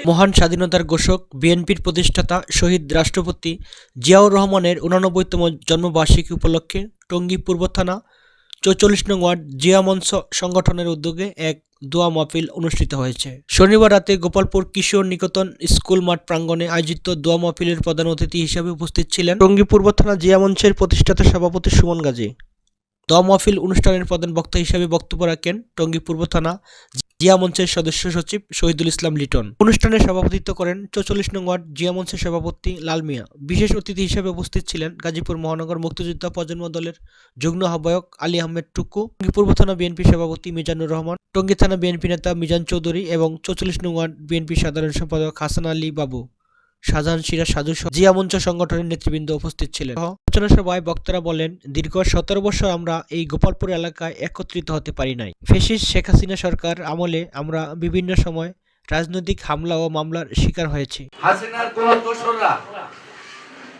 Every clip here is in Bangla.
মহান স্বাধীনতার ঘোষক বিএনপির প্রতিষ্ঠাতা শহীদ রাষ্ট্রপতি জিয়াউর রহমানের ৮৯তম জন্মবার্ষিকী উপলক্ষে টঙ্গী পূর্ব থানা ৪৪ নং ওয়ার্ড জিয়া মঞ্চ সংগঠনের উদ্যোগে এক দোয়া মাহফিল অনুষ্ঠিত হয়েছে। শনিবার রাতে গোপালপুর কিশোর নিকেতন স্কুল মাঠ প্রাঙ্গণে আয়োজিত দোয়া মাহফিলের প্রধান অতিথি হিসেবে উপস্থিত ছিলেন টঙ্গী পূর্ব থানা জিয়া মঞ্চের প্রতিষ্ঠাতা সভাপতি সুমন গাজী। দোয়া মাহফিল অনুষ্ঠানের প্রধান বক্তা হিসেবে বক্তব্য রাখেন টঙ্গী পূর্ব থানা জিয়া মঞ্চের সদস্য সচিব শহীদুল ইসলাম লিটন। অনুষ্ঠানে সভাপতিত্ব করেন ৪৪ নং ওয়ার্ড জিয়া মঞ্চের সভাপতি লাল মিয়া। বিশেষ অতিথি হিসেবে উপস্থিত ছিলেন গাজীপুর মহানগর মুক্তিযোদ্ধা প্রজন্ম দলের যুগ্ম আহ্বায়ক আলী আহমেদ টুকু, টঙ্গী পূর্ব থানা বিএনপি সভাপতি মিজানুর রহমান, টঙ্গী থানা বিএনপি নেতা মিজান চৌধুরী এবং ৪৪ নং ওয়ার্ড বিএনপি সাধারণ সম্পাদক হাসান আলী বাবু, শাহজাহান সিরাজ সাধু জিয়া মঞ্চ সংগঠনের নেতৃবৃন্দ উপস্থিত ছিলেন। আলোচনা সভায় বক্তারা বলেন, দীর্ঘ ১৭ বছর আমরা এই গোপালপুর এলাকায় একত্রিত হতে পারি নাই। ফ্যাসিস্ট শেখ হাসিনা সরকার আমলে আমরা বিভিন্ন সময় রাজনৈতিক হামলা ও মামলার শিকার হয়েছি। হাসিনার কোন দোসররা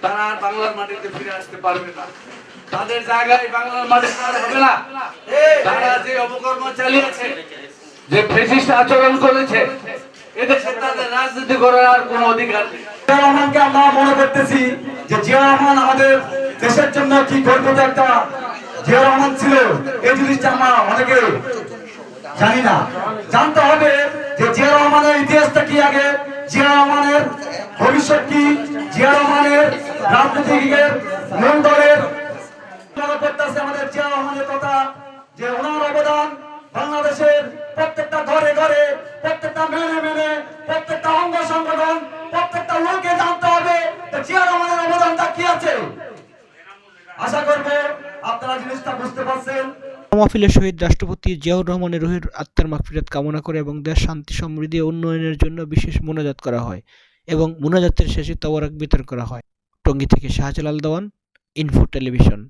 তারা বাংলার মাটিতে ফিরে আসতে পারবে না, তাদের জায়গায় বাংলার মাটিতে আর হবে না। তারা যে অপকর্ম চালিয়েছে, যে ফ্যাসিস্ট আচরণ করেছে, এদেশে তাদের রাজনীতি করার আর কোনো অধিকার নেই। জিয়া রহমানকে আমরা মনে করতেছি যে জিয়া রহমান আমাদের দেশের জন্য কি গর্বিত একটা জিয়া রহমান ছিল, এই জিনিসটা আমরা অনেকে জানি না। জানতে হবে যে জিয়া রহমানের ইতিহাসটা কি, আগে জিয়া রহমানের ভবিষ্যৎ কি, জিয়া রহমানের রাজনীতিকের মূল দলের মনে করতেছে আমাদের জিয়া রহমানের কথা, যে ওনার অবদান বাংলাদেশের প্রত্যেকটা ঘরে ঘরে, প্রত্যেকটা মেনে মেনে, প্রত্যেকটা অঙ্গ সংগঠন, প্রত্যেকটা লোককে জানতে হবে জিয়া রহমানের অবদানটা কি আছে। আশা করব আপনারা জিনিসটা বুঝতে পারছেন। মাহফিলে শহীদ রাষ্ট্রপতি জিয়াউর রহমানের রুহের আত্মার মাগফিরাত কামনা করে এবং দেশ শান্তি সমৃদ্ধি ও উন্নয়নের জন্য বিশেষ মোনাজাত করা হয় এবং মোনাজাতের শেষে তওয়ারক বিতরণ করা হয়। টঙ্গী থেকে শাহজালাল দেওয়ান, ইনফো টেলিভিশন।